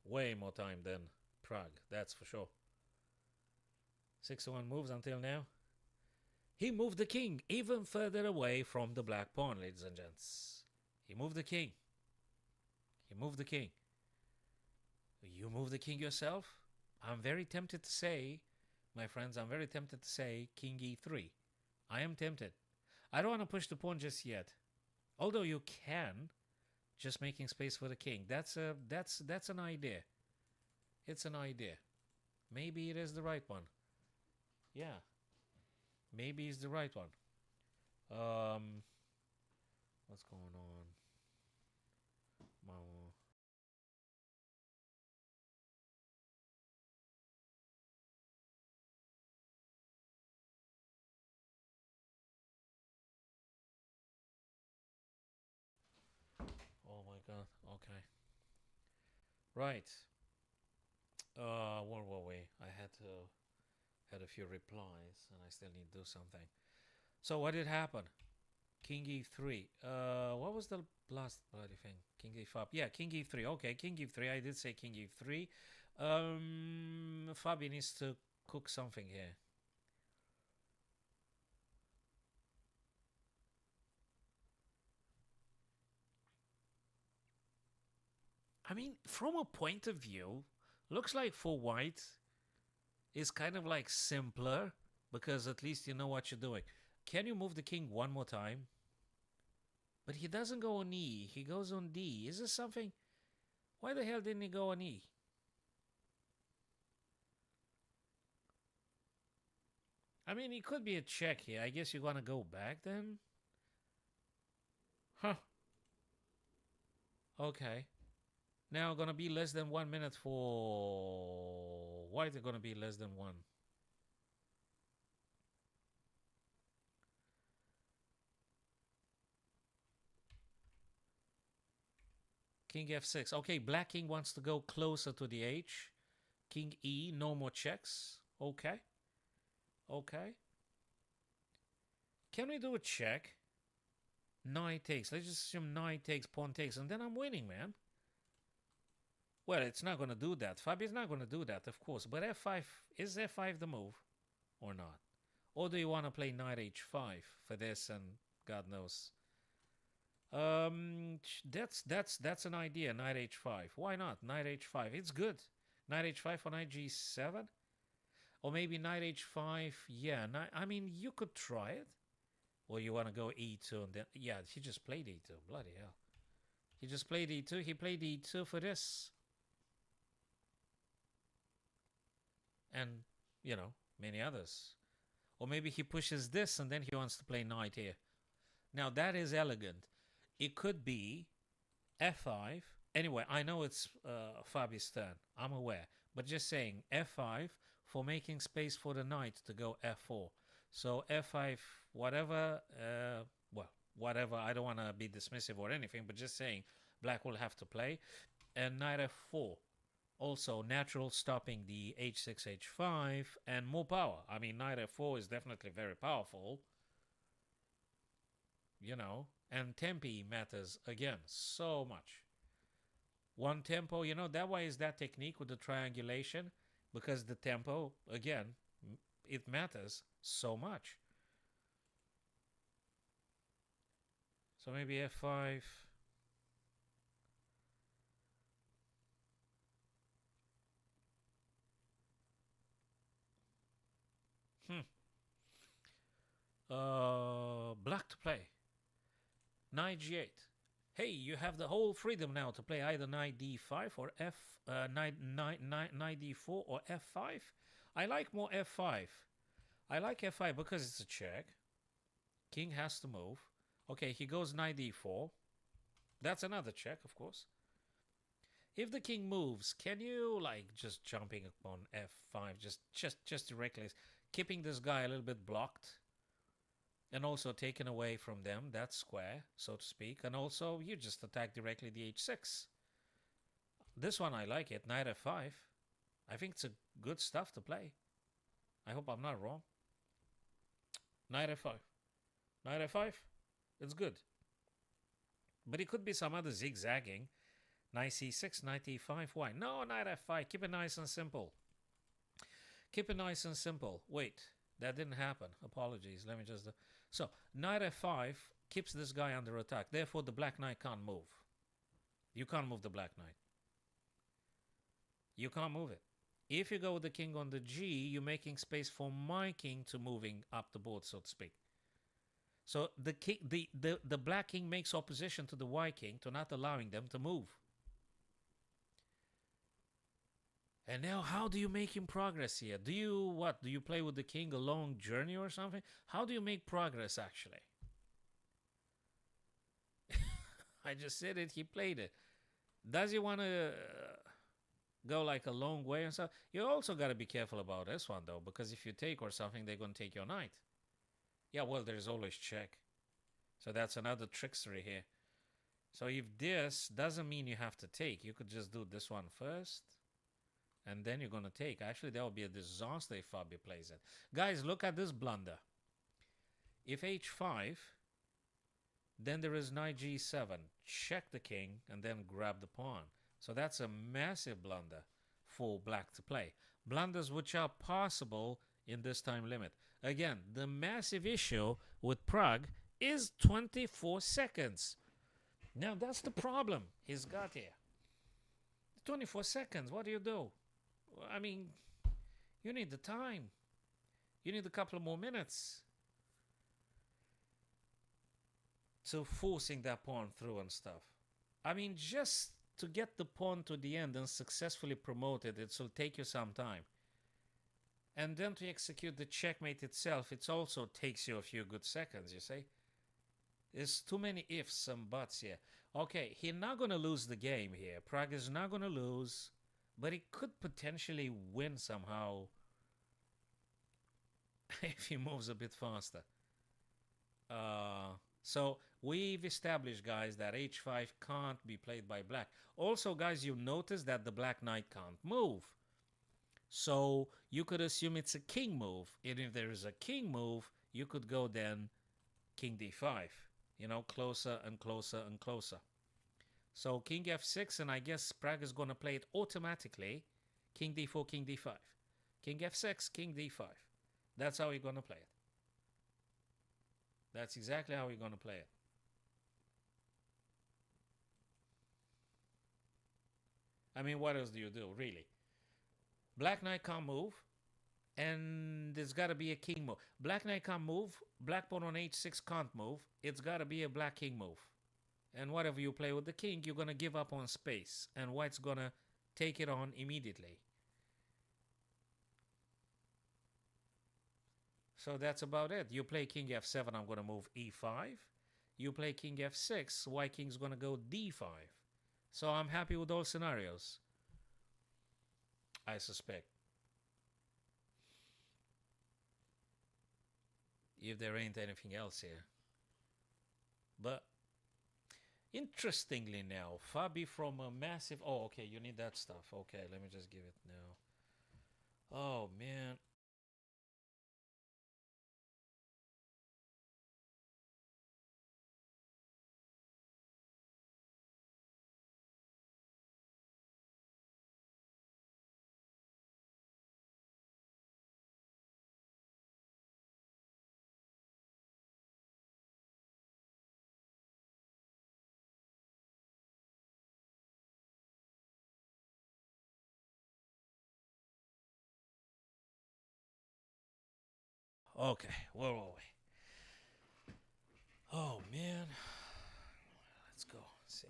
[SPEAKER 1] way more time than Prague, that's for sure. 6-1 moves until now. He moved the king even further away from the black pawn, ladies and gents. He moved the king. He moved the king. You move the king yourself? I'm very tempted to say, my friends, I'm very tempted to say king e3. I am tempted. I don't want to push the pawn just yet. Although you can, just making space for the king. That's an idea. It's an idea. Maybe it is the right one. Yeah. Maybe it's the right one. What's going on? Oh my god. Okay. Right. Where were we? I had a few replies, and I still need to do something. So what did happen? King e3. What was the last bloody thing? King e5. Yeah, king e3. Okay, king e3. I did say king e3. Fabi needs to cook something here. I mean, from a point of view, looks like for white is kind of like simpler because at least you know what you're doing. Can you move the king one more time? But he doesn't go on E. He goes on D. Is this something? Why the hell didn't he go on E? I mean, it could be a check here. I guess you're going to go back then? Huh. Okay. Now, going to be less than 1 minute for... Why is it going to be less than 1? King F6. Okay, black king wants to go closer to the H. King E, no more checks. Okay. Okay. Can we do a check? Knight takes. Let's just assume knight takes, pawn takes, and then I'm winning, man. Well, it's not going to do that. Fabi's not going to do that, of course. But F5, is F5 the move or not? Or do you want to play knight H5 for this and God knows? That's an idea, knight H5. Why not? Knight H5. It's good. Knight H5 for knight G7? Or maybe knight H5. Yeah, I mean, you could try it. Or you want to go E2 and then... Yeah, he just played E2. Bloody hell. He just played E2. He played E2 for this. And, you know, many others. Or maybe he pushes this and then he wants to play knight here. Now, that is elegant. It could be F5. Anyway, I know it's Fabi's turn. I'm aware. But just saying, F5 for making space for the knight to go F4. So F5, whatever, well, whatever. I don't want to be dismissive or anything, but just saying, black will have to play. And knight F4. Also, natural stopping the H6, H5, and more power. I mean, knight F4 is definitely very powerful. You know, and tempi matters again so much. One tempo, you know, that why is that technique with the triangulation, because the tempo, again, it matters so much. So maybe F5. Black to play. Knight G8. Hey, you have the whole freedom now to play either knight D5 or knight D4 or F5. I like more F5. I like F5 because it's a check. King has to move. Okay, he goes knight D4. That's another check, of course. If the king moves, can you like just jumping upon F5, just directly, keeping this guy a little bit blocked? And also taken away from them, that square, so to speak. And also, you just attack directly the H6. This one, I like it. Knight F5. I think it's a good stuff to play. I hope I'm not wrong. Knight F5. Knight F5. It's good. But it could be some other zigzagging. Knight C6, Knight E5. Why? No, Knight F5. Keep it nice and simple. Keep it nice and simple. Wait. That didn't happen. Apologies. Let me just... So, knight F5 keeps this guy under attack. Therefore, the black knight can't move. You can't move the black knight. You can't move it. If you go with the king on the G, you're making space for my king to moving up the board, so to speak. So, the black king makes opposition to the white king to not allowing them to move. And now, how do you make him progress here? Do you, what? Do you play with the king a long journey or something? How do you make progress, actually? I just said it, he played it. Does he want to go like a long way and stuff? You also got to be careful about this one, though, because if you take or something, they're going to take your knight. Yeah, well, there's always check. So that's another trickstery here. So if this doesn't mean you have to take, you could just do this one first. And then you're going to take. Actually, that would be a disaster if Fabi plays it. Guys, look at this blunder. If H5, then there is knight G7. Check the king and then grab the pawn. So that's a massive blunder for black to play. Blunders which are possible in this time limit. Again, the massive issue with Prague is 24 seconds. Now, that's the problem he's got here. 24 seconds, what do you do? I mean, you need the time. You need a couple of more minutes. to forcing that pawn through and stuff. I mean, just to get the pawn to the end and successfully promote it, it will take you some time. And then to execute the checkmate itself, it also takes you a few good seconds, you see? There's too many ifs and buts here. Okay, he's not going to lose the game here. Prague is not going to lose, but he could potentially win somehow if he moves a bit faster. So we've established, guys, that h5 can't be played by black. Also, guys, you notice that the black knight can't move. So you could assume it's a king move. And if there is a king move, you could go then king d5. You know, closer and closer and closer. So king f6, and I guess Prague is going to play it automatically. King d4, king d5. King f6, king d5. That's how you're going to play it. That's exactly how you're going to play it. I mean, what else do you do, really? Black knight can't move, and there's got to be a king move. Black knight can't move. Black pawn on h6 can't move. It's got to be a black king move. And whatever you play with the king, you're going to give up on space, and white's going to take it on immediately. So that's about it. You play king f7, I'm going to move e5. You play king f6, white king's going to go d5. So I'm happy with all scenarios, I suspect. If there ain't anything else here. But interestingly now, Fabi from a massive... Oh, okay, you need that stuff. Okay, let me just give it now. Oh, man. Okay, where were we? Oh, man. Let's go. Let's see.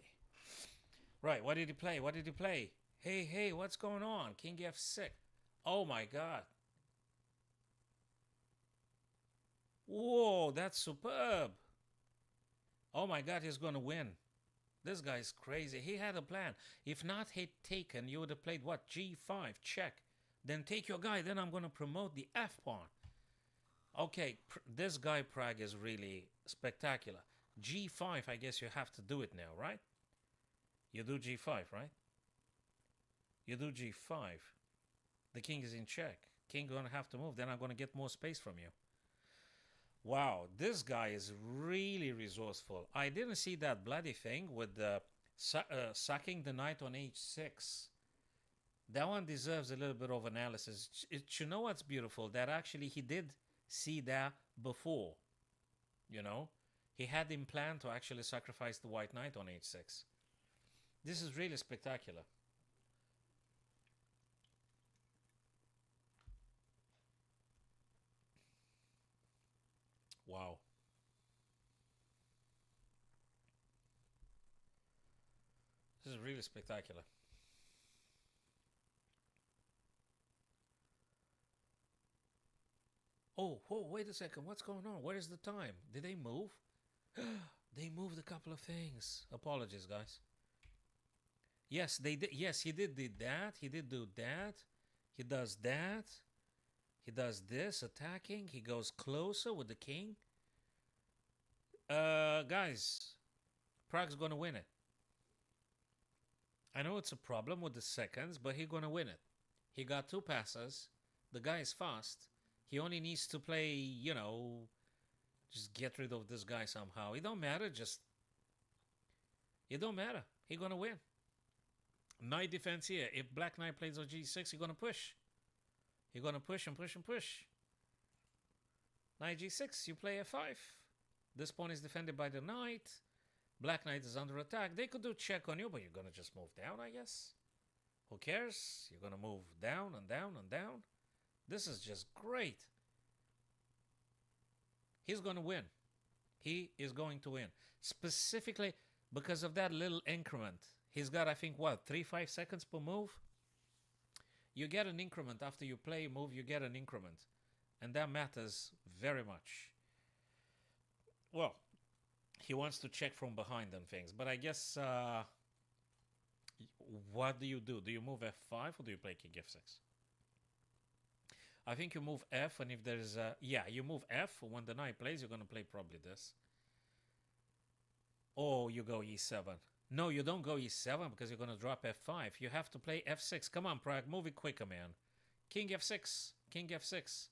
[SPEAKER 1] Right, what did he play? What did he play? Hey, hey, what's going on? King f6. Oh, my God. Whoa, that's superb. Oh, my God, he's going to win. This guy's crazy. He had a plan. If not he'd taken, you would have played what? G5, check. Then take your guy. Then I'm going to promote the F pawn. Okay, this guy Prague is really spectacular. G5, I guess you have to do it now, right? You do G5, right? You do G5. The king is in check. King going to have to move. Then I'm going to get more space from you. Wow, this guy is really resourceful. I didn't see that bloody thing with sacking the knight on h6. That one deserves a little bit of analysis. You know what's beautiful? That actually he did see that before. You know? He had in plan to actually sacrifice the white knight on h6. This is really spectacular. Wow. This is really spectacular. Oh, whoa, wait a second. What's going on? Where is the time? Did they move? They moved a couple of things. Apologies, guys. Yes, they did. Yes, he did that. He did do that. He does that. He does this, attacking. He goes closer with the king. Guys, Prague's going to win it. I know it's a problem with the seconds, but he's going to win it. He got 2 passes. The guy is fast. He only needs to play, you know, just get rid of this guy somehow. It don't matter, it don't matter. He's going to win. Knight defense here. If black knight plays on g6, he's going to push. He's going to push and push and push. Knight g6, you play f5. This pawn is defended by the knight. Black knight is under attack. They could do check on you, but you're going to just move down, I guess. Who cares? You're going to move down and down and down. This is just great. He's going to win. He is going to win. Specifically because of that little increment. He's got, I think, what, 3-5 seconds per move? You get an increment after you play a move, you get an increment. And that matters very much. Well, he wants to check from behind and things. But I guess, what do? Do you move F5 or do you play King F6? I think you move F, and if there's yeah, you move F. When the knight plays, you're going to play probably this. Or you go E7. No, you don't go E7 because you're going to drop F5. You have to play F6. Come on, Prague, move it quicker, man. King F6. King F6.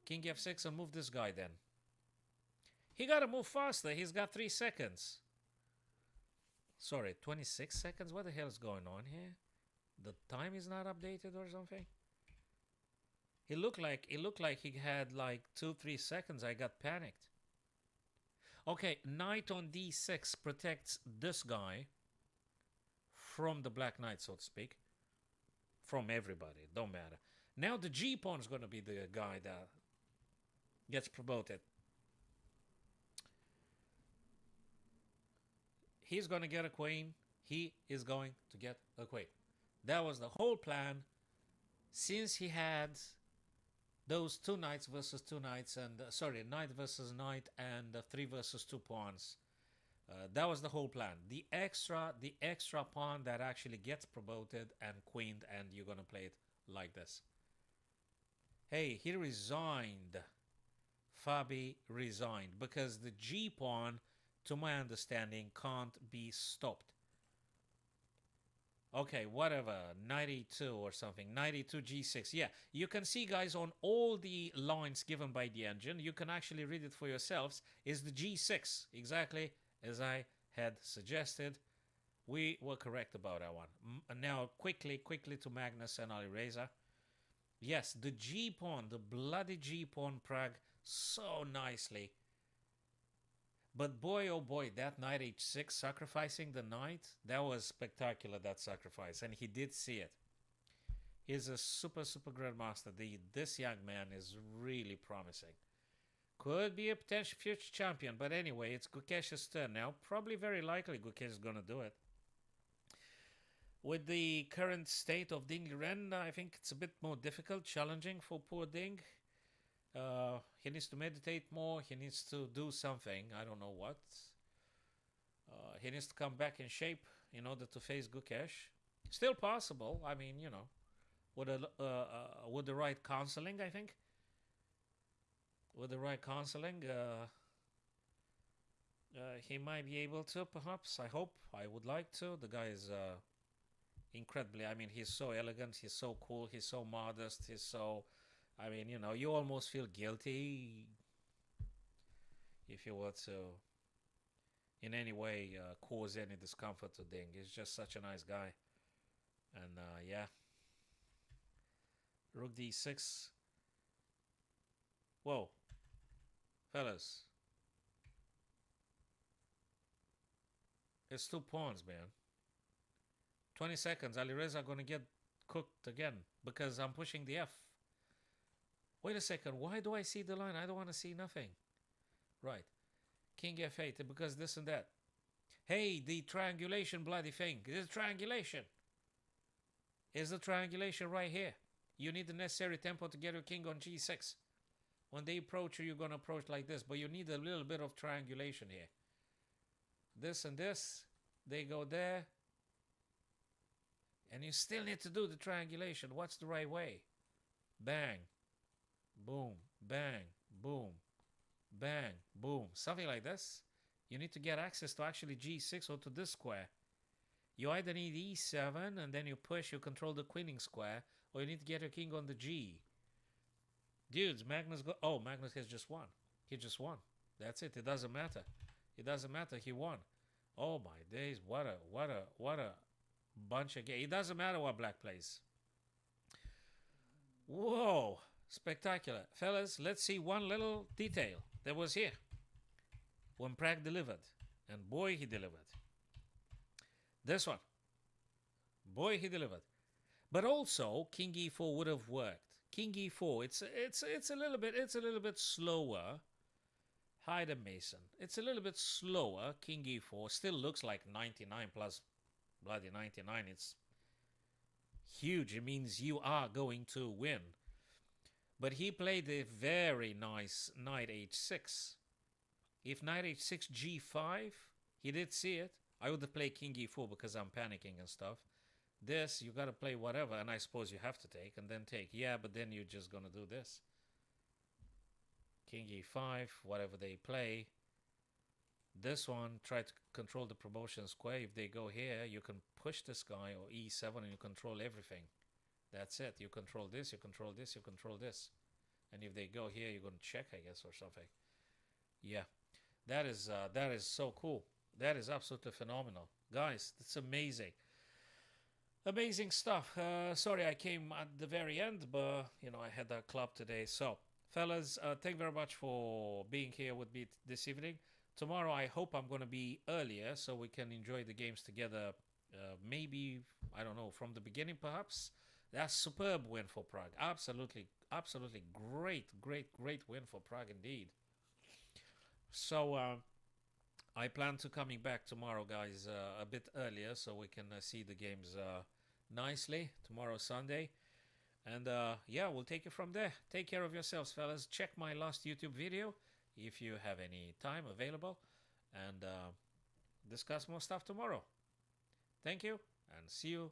[SPEAKER 1] King F6 and move this guy then. He got to move faster. He's got 3 seconds. Sorry, 26 seconds? What the hell is going on here? The time is not updated or something? It looked like he had like 2-3 seconds. I got panicked. Okay, knight on D6 protects this guy from the black knight, so to speak. From everybody, don't matter. Now the G pawn is going to be the guy that gets promoted. He's going to get a queen. He is going to get a queen. That was the whole plan since he had those 2 knights versus 2 knights and sorry, knight versus knight and 3 versus 2 pawns. That was the whole plan. The extra pawn that actually gets promoted and queened, and you're gonna play it like this. Hey, he resigned. Fabi resigned because the G pawn, to my understanding, can't be stopped. Okay, whatever, 92 or something, 92 G6. Yeah, you can see, guys, on all the lines given by the engine, you can actually read it for yourselves, is the G6, exactly as I had suggested. We were correct about that one. Now, quickly to Magnus and Alireza. Yes, the G pawn, the bloody G pawn, Prague, so nicely. But boy, oh boy, that knight h6, sacrificing the knight, that was spectacular, that sacrifice. And he did see it. He's a super grandmaster. This young man is really promising. Could be a potential future champion. But anyway, it's Gukesh's turn now. Probably very likely Gukesh is going to do it. With the current state of Ding Liren, I think it's a bit more difficult, challenging for poor Ding. He needs to meditate more. He needs to do something. I don't know what. He needs to come back in shape in order to face Gukesh. Still possible. I mean, you know, with the right counseling, I think. With the right counseling, he might be able to, perhaps. I hope. I would like to. The guy is incredibly, I mean, he's so elegant. He's so cool. He's so modest. He's so... I mean, you know, you almost feel guilty if you were to, in any way, cause any discomfort to Ding. He's just such a nice guy. And, yeah. Rook d6. Whoa. Fellas. It's 2 pawns, man. 20 seconds. Alireza going to get cooked again because I'm pushing the F. Wait a second, why do I see the line? I don't want to see nothing. Right. King F8, because this and that. Hey, the triangulation bloody thing. There's triangulation. Is the triangulation right here. You need the necessary tempo to get your king on G6. When they approach you, you're going to approach like this. But you need a little bit of triangulation here. This and this. They go there. And you still need to do the triangulation. What's the right way? Bang. Boom, bang, boom, bang, boom. Something like this. You need to get access to actually G6 or to this square. You either need E7 and then you push, you control the queening square, or you need to get your king on the G. Dudes, Magnus go... Oh, Magnus has just won. He just won. That's it. It doesn't matter. It doesn't matter. He won. Oh my days. What a bunch of game. It doesn't matter what black plays. Whoa. Spectacular. Fellas, let's see one little detail that was here when Prague delivered. And boy, he delivered. This one. Boy, he delivered. But also, King E4 would have worked. King E4, it's a little bit slower. Hyder Mason. It's a little bit slower. King e4 still looks like 99 plus bloody 99. It's huge. It means you are going to win. But he played a very nice knight h6. If knight h6 g5, he did see it. I would have played king e4 because I'm panicking and stuff. This, you got to play whatever, and I suppose you have to take, and then take. Yeah, but then you're just going to do this. King e5, whatever they play. This one, try to control the promotion square. If they go here, you can push this guy, or e7, and you control everything. That's it. You control this, you control this, you control this. And if they go here, you're going to check, I guess, or something. Yeah, that is so cool. That is absolutely phenomenal. Guys, it's amazing. Amazing stuff. Sorry I came at the very end, but, you know, I had that club today. So, fellas, thank you very much for being here with me this evening. Tomorrow, I hope I'm going to be earlier so we can enjoy the games together. Maybe, I don't know, from the beginning, perhaps. That's superb win for Prague. Absolutely, absolutely great, great, great win for Prague indeed. So, I plan to coming back tomorrow, guys, a bit earlier so we can see the games nicely tomorrow, Sunday. And yeah, we'll take it from there. Take care of yourselves, fellas. Check my last YouTube video if you have any time available, and discuss more stuff tomorrow. Thank you, and see you